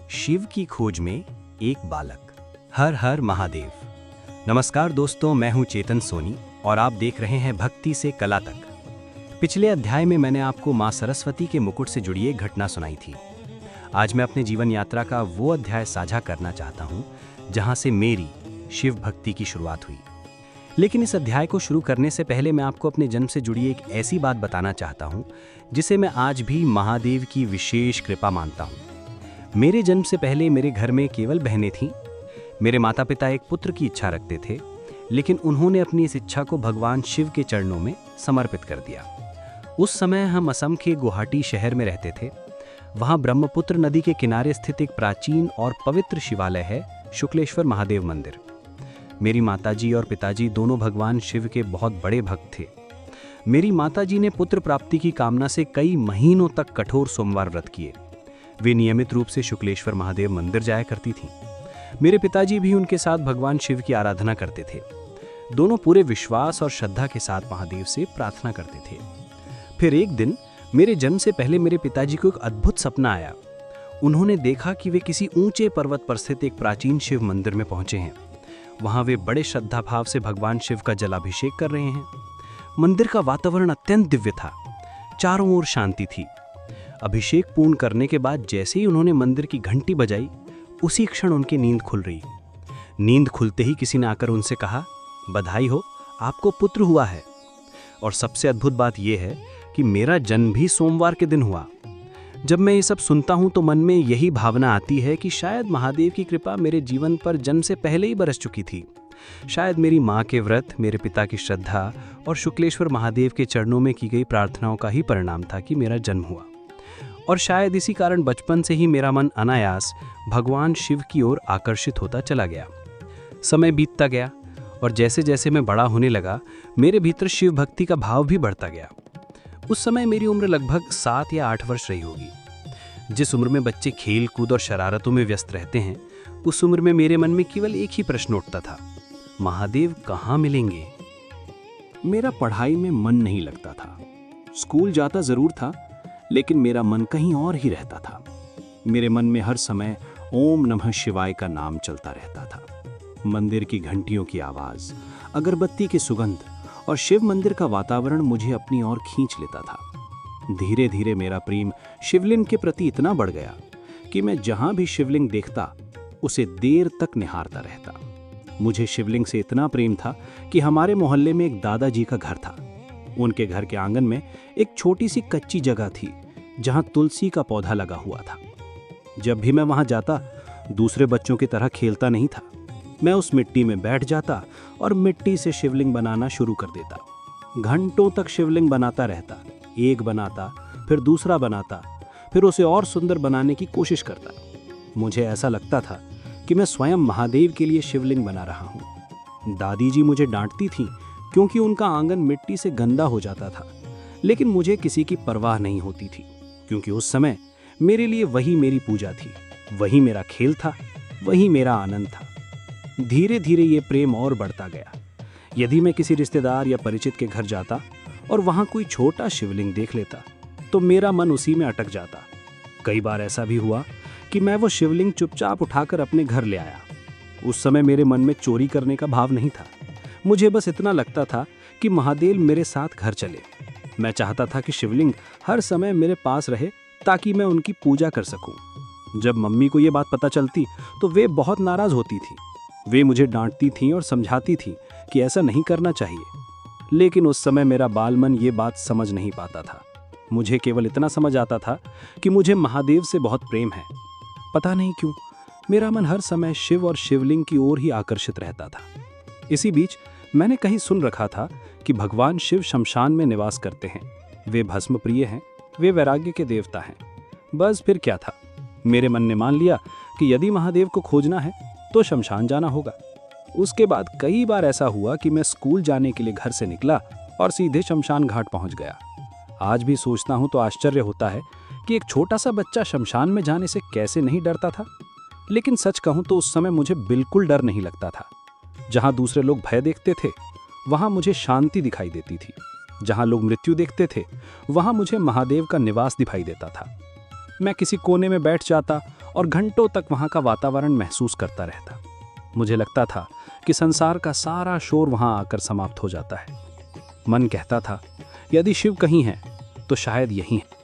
शिव की खोज में एक बालक। हर हर महादेव। नमस्कार दोस्तों, मैं हूं चेतन सोनी और आप देख रहे हैं भक्ति से कला तक। पिछले अध्याय में मैंने आपको मां सरस्वती के मुकुट से जुड़ी एक घटना सुनाई थी। आज मैं अपने जीवन यात्रा का वो अध्याय साझा करना चाहता हूं जहां से मेरी शिव भक्ति की शुरुआत हुई। लेकिन इस अध्याय को शुरू करने से पहले मैं आपको अपने जन्म से जुड़ी एक ऐसी बात बताना चाहता हूं जिसे मैं आज भी महादेव की विशेष कृपा मानता हूं। मेरे जन्म से पहले मेरे घर में केवल बहनें थीं। मेरे माता पिता एक पुत्र की इच्छा रखते थे, लेकिन उन्होंने अपनी इस इच्छा को भगवान शिव के चरणों में समर्पित कर दिया। उस समय हम असम के गुवाहाटी शहर में रहते थे। वहाँ ब्रह्मपुत्र नदी के किनारे स्थित एक प्राचीन और पवित्र शिवालय है, शुक्लेश्वर महादेव मंदिर। मेरी माताजी और पिताजी दोनों भगवान शिव के बहुत बड़े भक्त थे। मेरी माताजी ने पुत्र प्राप्ति की कामना से कई महीनों तक कठोर सोमवार व्रत किए। वे नियमित रूप से शुक्लेश्वर महादेव मंदिर जाया करती थीं। मेरे पिताजी भी उनके साथ भगवान शिव की आराधना करते थे। दोनों पूरे विश्वास और श्रद्धा के साथ महादेव से प्रार्थना करते थे। फिर एक दिन मेरे जन्म से पहले मेरे पिताजी को एक अद्भुत सपना आया। उन्होंने देखा कि वे किसी ऊंचे पर्वत पर स्थित एक प्राचीन शिव मंदिर में पहुंचे हैं। वहां वे बड़े श्रद्धा भाव से भगवान शिव का जलाभिषेक कर रहे हैं। मंदिर का वातावरण अत्यंत दिव्य था। चारों ओर शांति थी। अभिषेक पूर्ण करने के बाद जैसे ही उन्होंने मंदिर की घंटी बजाई, उसी क्षण उनकी नींद खुल रही। नींद खुलते ही किसी ने आकर उनसे कहा, बधाई हो, आपको पुत्र हुआ है। और सबसे अद्भुत बात यह है कि मेरा जन्म भी सोमवार के दिन हुआ। जब मैं ये सब सुनता हूं तो मन में यही भावना आती है कि शायद महादेव की कृपा मेरे जीवन पर जन्म से पहले ही बरस चुकी थी। शायद मेरी माँ के व्रत, मेरे पिता की श्रद्धा और शुक्लेश्वर महादेव के चरणों में की गई प्रार्थनाओं का ही परिणाम था कि मेरा जन्म हुआ। और शायद इसी कारण बचपन से ही मेरा मन अनायास भगवान शिव की ओर आकर्षित होता चला गया। समय बीतता गया और जैसे जैसे मैं बड़ा होने लगा, मेरे भीतर शिव भक्ति का भाव भी बढ़ता गया। उस समय मेरी उम्र लगभग 7 या 8 वर्ष रही होगी। जिस उम्र में बच्चे खेल कूद और शरारतों में व्यस्त रहते हैं, उस उम्र में मेरे मन में केवल एक ही प्रश्न उठता था, महादेव कहाँ मिलेंगे? मेरा पढ़ाई में मन नहीं लगता था। स्कूल जाता जरूर था, लेकिन मेरा मन कहीं और ही रहता था। मेरे मन में हर समय ओम नमः शिवाय का नाम चलता रहता था। मंदिर की घंटियों की आवाज, अगरबत्ती की सुगंध और शिव मंदिर का वातावरण मुझे अपनी ओर खींच लेता था। धीरे धीरे मेरा प्रेम शिवलिंग के प्रति इतना बढ़ गया कि मैं जहां भी शिवलिंग देखता, उसे देर तक निहारता रहता। मुझे शिवलिंग से इतना प्रेम था कि हमारे मोहल्ले में एक दादाजी का घर था। उनके घर के आंगन में एक छोटी सी कच्ची जगह थी जहां तुलसी का पौधा लगा हुआ था। जब भी मैं वहां जाता, दूसरे बच्चों की तरह खेलता नहीं था। मैं उस मिट्टी में बैठ जाता और मिट्टी से शिवलिंग बनाना शुरू कर देता। घंटों तक शिवलिंग बनाता रहता। एक बनाता, फिर दूसरा बनाता, फिर उसे और सुंदर बनाने की कोशिश करता। मुझे ऐसा लगता था कि मैं स्वयं महादेव के लिए शिवलिंग बना रहा हूँ। दादी जी मुझे डांटती थीं क्योंकि उनका आंगन मिट्टी से गंदा हो जाता था, लेकिन मुझे किसी की परवाह नहीं होती थी, क्योंकि उस समय मेरे लिए वही मेरी पूजा थी, वही मेरा खेल था, वही मेरा आनंद था। धीरे धीरे ये प्रेम और बढ़ता गया। यदि मैं किसी रिश्तेदार या परिचित के घर जाता और वहां कोई छोटा शिवलिंग देख लेता, तो मेरा मन उसी में अटक जाता। कई बार ऐसा भी हुआ कि मैं वो शिवलिंग चुपचाप उठाकर अपने घर ले आया। उस समय मेरे मन में चोरी करने का भाव नहीं था। मुझे बस इतना लगता था कि महादेव मेरे साथ घर चले। मैं चाहता था कि शिवलिंग हर समय मेरे पास रहे ताकि मैं उनकी पूजा कर सकूं। जब मम्मी को ये बात पता चलती तो वे बहुत नाराज होती थी। वे मुझे डांटती थीं और समझाती थीं कि ऐसा नहीं करना चाहिए, लेकिन उस समय मेरा बाल मन ये बात समझ नहीं पाता था। मुझे केवल इतना समझ आता था कि मुझे महादेव से बहुत प्रेम है। पता नहीं क्यों मेरा मन हर समय शिव और शिवलिंग की ओर ही आकर्षित रहता था। इसी बीच मैंने कहीं सुन रखा था कि भगवान शिव शमशान में निवास करते हैं। वे भस्म प्रिय हैं, वे वैराग्य के देवता हैं। बस फिर क्या था, मेरे मन ने मान लिया कि यदि महादेव को खोजना है तो शमशान जाना होगा। उसके बाद कई बार ऐसा हुआ कि मैं स्कूल जाने के लिए घर से निकला और सीधे शमशान घाट पहुंच गया। आज भी सोचता हूं तो आश्चर्य होता है कि एक छोटा सा बच्चा शमशान में जाने से कैसे नहीं डरता था। लेकिन सच कहूं तो उस समय मुझे बिल्कुल डर नहीं लगता था। जहां दूसरे लोग भय देखते थे, वहां मुझे शांति दिखाई देती थी। जहां लोग मृत्यु देखते थे, वहां मुझे महादेव का निवास दिखाई देता था। मैं किसी कोने में बैठ जाता और घंटों तक वहाँ का वातावरण महसूस करता रहता। मुझे लगता था कि संसार का सारा शोर वहाँ आकर समाप्त हो जाता है। मन कहता था, यदि शिव कहीं है तो शायद यहीं है।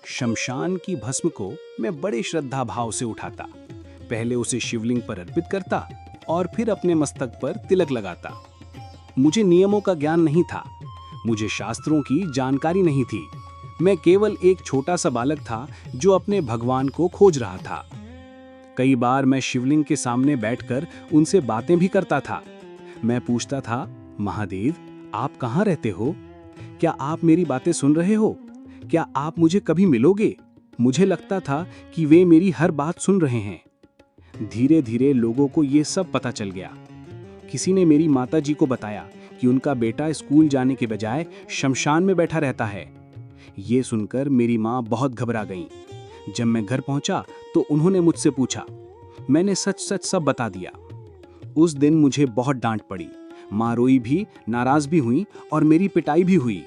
शमशान की भस्म को मैं बड़े श्रद्धा भाव से उठाता, पहले उसे शिवलिंग पर अर्पित करता और फिर अपने मस्तक पर तिलक लगाता। मुझे नियमों का ज्ञान नहीं था, मुझे शास्त्रों की जानकारी नहीं थी। मैं केवल एक छोटा सा बालक था जो अपने भगवान को खोज रहा था। कई बार मैं शिवलिंग के सामने बैठकर उनसे बातें भी करता था। मैं पूछता था, महादेव, आप कहाँ रहते हो? क्या आप मेरी बातें सुन रहे हो? क्या आप मुझे कभी मिलोगे? मुझे लगता था कि वे मेरी हर बात सुन रहे हैं। धीरे धीरे लोगों को ये सब पता चल गया। किसी ने मेरी माताजी को बताया कि उनका बेटा स्कूल जाने के बजाय शमशान में बैठा रहता है। ये सुनकर मेरी माँ बहुत घबरा गईं। जब मैं घर पहुंचा तो उन्होंने मुझसे पूछा। मैंने सच सच सब बता दिया। उस दिन मुझे बहुत डांट पड़ी। माँ रोई भी, नाराज भी हुई और मेरी पिटाई भी हुई।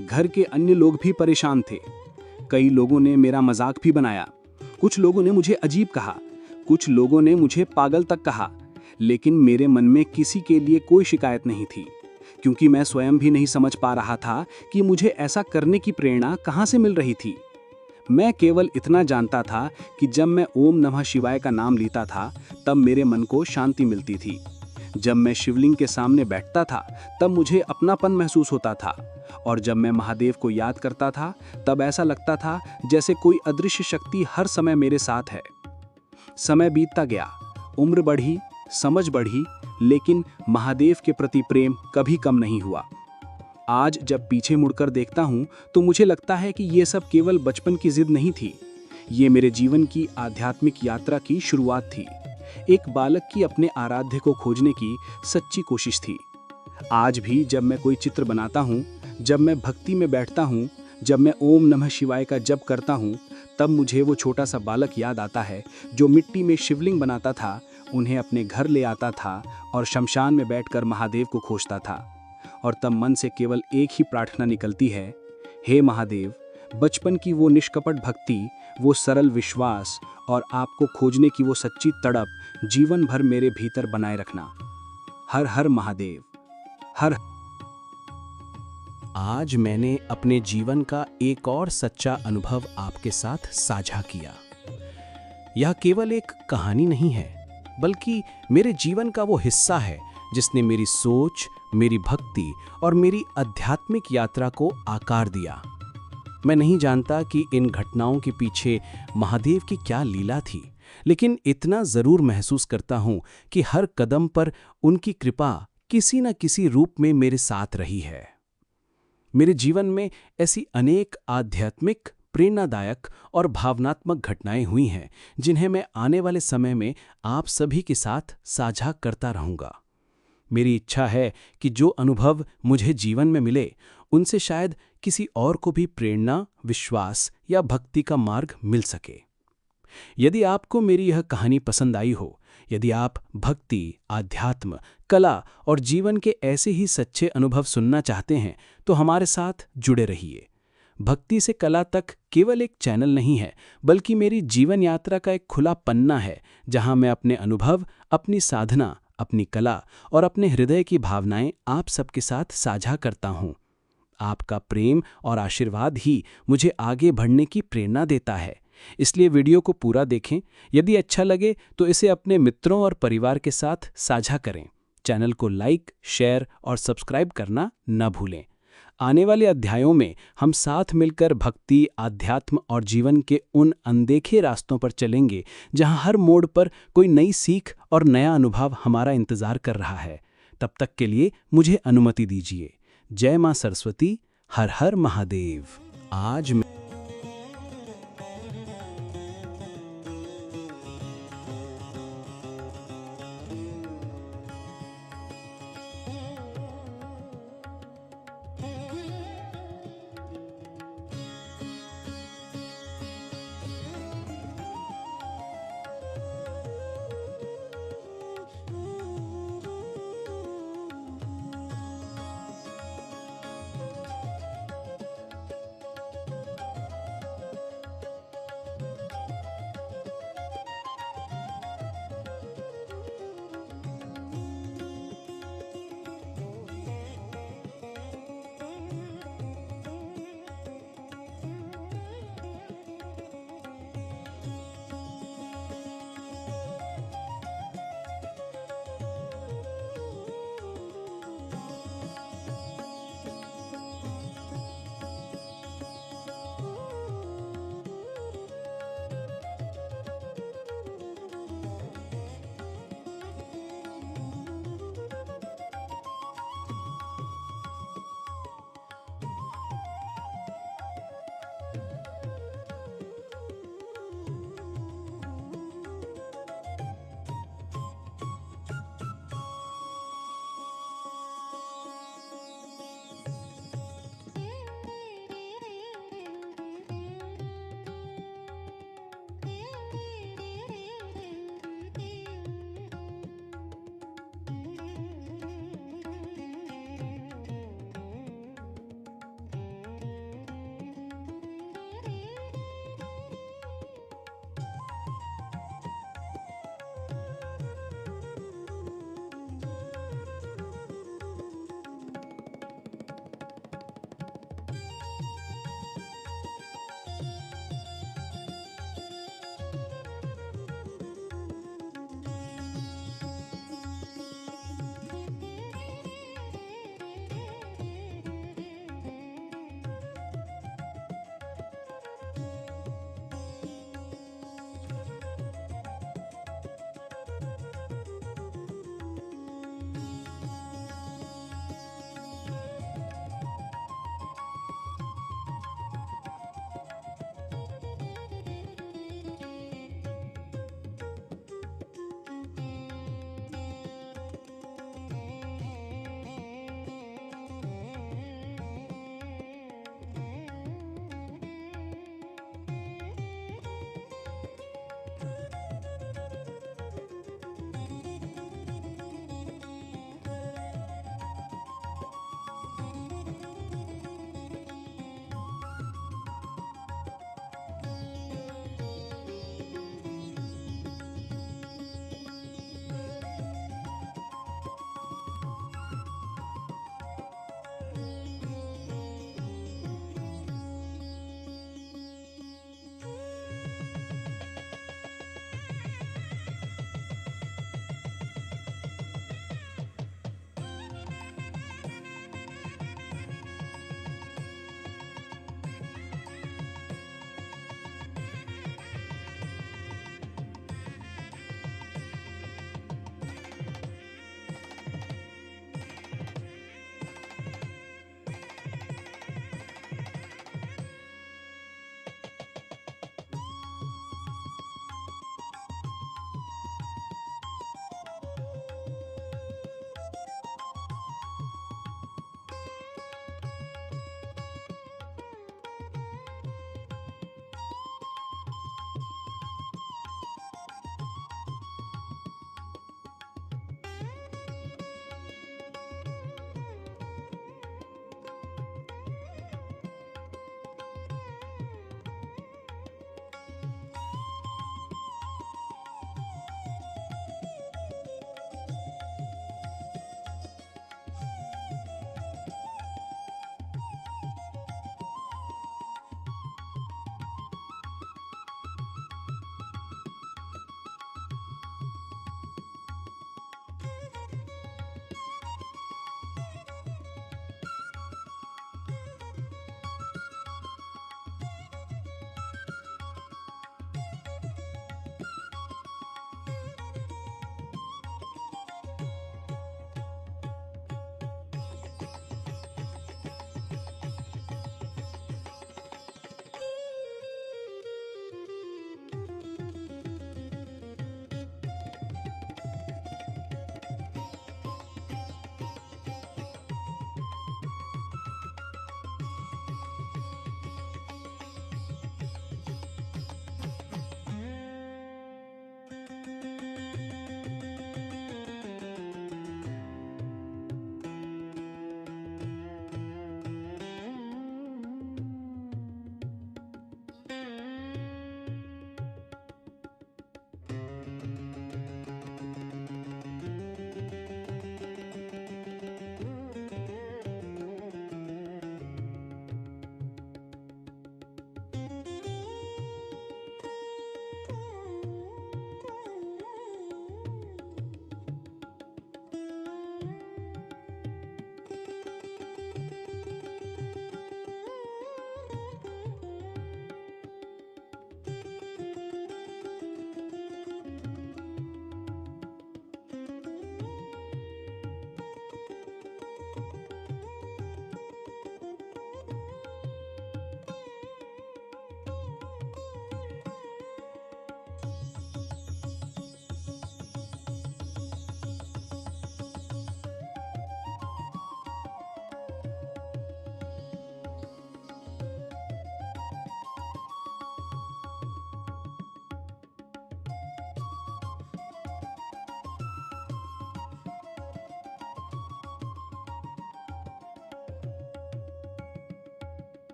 घर के अन्य लोग भी परेशान थे। कई लोगों ने मेरा मजाक भी बनाया। कुछ लोगों ने मुझे अजीब कहा, कुछ लोगों ने मुझे पागल तक कहा। लेकिन मेरे मन में किसी के लिए कोई शिकायत नहीं थी, क्योंकि मैं स्वयं भी नहीं समझ पा रहा था कि मुझे ऐसा करने की प्रेरणा कहाँ से मिल रही थी। मैं केवल इतना जानता था कि जब मैं ओम नमः शिवाय का नाम लेता था तब मेरे मन को शांति मिलती थी। जब मैं शिवलिंग के सामने बैठता था तब मुझे अपनापन महसूस होता था, और जब मैं महादेव को याद करता था तब ऐसा लगता था जैसे कोई अदृश्य शक्ति हर समय मेरे साथ है। समय बीतता गया, उम्र बढ़ी, समझ बढ़ी, लेकिन महादेव के प्रति प्रेम कभी कम नहीं हुआ। आज जब पीछे मुड़कर देखता हूं तो मुझे लगता है कि ये सब केवल बचपन की जिद नहीं थी, ये मेरे जीवन की आध्यात्मिक यात्रा की शुरुआत थी। एक बालक की अपने आराध्य को खोजने की सच्ची कोशिश थी। आज भी जब मैं कोई चित्र बनाता हूँ, जब मैं भक्ति में बैठता हूँ, जब मैं ओम नमः शिवाय का जप करता हूँ, तब मुझे वो छोटा सा बालक याद आता है जो मिट्टी में शिवलिंग बनाता था, उन्हें अपने घर ले आता था और शमशान में बैठकर महादेव को खोजता था। और तब मन से केवल एक ही प्रार्थना निकलती है, हे महादेव, बचपन की वो निष्कपट भक्ति, वो सरल विश्वास और आपको खोजने की वो सच्ची तड़प जीवन भर मेरे भीतर बनाए रखना। हर हर महादेव, हर। आज मैंने अपने जीवन का एक और सच्चा अनुभव आपके साथ साझा किया। यह केवल एक कहानी नहीं है, बल्कि मेरे जीवन का वो हिस्सा है जिसने मेरी सोच, मेरी भक्ति और मेरी आध्यात्मिक यात्रा को आकार दिया। मैं नहीं जानता कि इन घटनाओं के पीछे महादेव की क्या लीला थी, लेकिन इतना जरूर महसूस करता हूं कि हर कदम पर उनकी कृपा किसी न किसी रूप में मेरे साथ रही है। मेरे जीवन में ऐसी अनेक आध्यात्मिक, प्रेरणादायक और भावनात्मक घटनाएं हुई हैं जिन्हें मैं आने वाले समय में आप सभी के साथ साझा करता रहूंगा। मेरी इच्छा है कि जो अनुभव मुझे जीवन में मिले उनसे शायद किसी और को भी प्रेरणा, विश्वास या भक्ति का मार्ग मिल सके। यदि आपको मेरी यह कहानी पसंद आई हो, यदि आप भक्ति, आध्यात्म, कला और जीवन के ऐसे ही सच्चे अनुभव सुनना चाहते हैं तो हमारे साथ जुड़े रहिए। भक्ति से कला तक केवल एक चैनल नहीं है, बल्कि मेरी जीवन यात्रा का एक खुला पन्ना है जहां मैं अपने अनुभव, अपनी साधना, अपनी कला और अपने हृदय की भावनाएं आप सबके साथ साझा करता हूं। आपका प्रेम और आशीर्वाद ही मुझे आगे बढ़ने की प्रेरणा देता है। इसलिए वीडियो को पूरा देखें। यदि अच्छा लगे तो इसे अपने मित्रों और परिवार के साथ साझा करें। चैनल को लाइक, शेयर और सब्सक्राइब करना न भूलें। आने वाले अध्यायों में हम साथ मिलकर भक्ति, आध्यात्म और जीवन के उन अनदेखे रास्तों पर चलेंगे जहां हर मोड़ पर कोई नई सीख और नया अनुभव हमारा इंतजार कर रहा है। तब तक के लिए मुझे अनुमति दीजिए। जय मां सरस्वती, हर हर महादेव। आज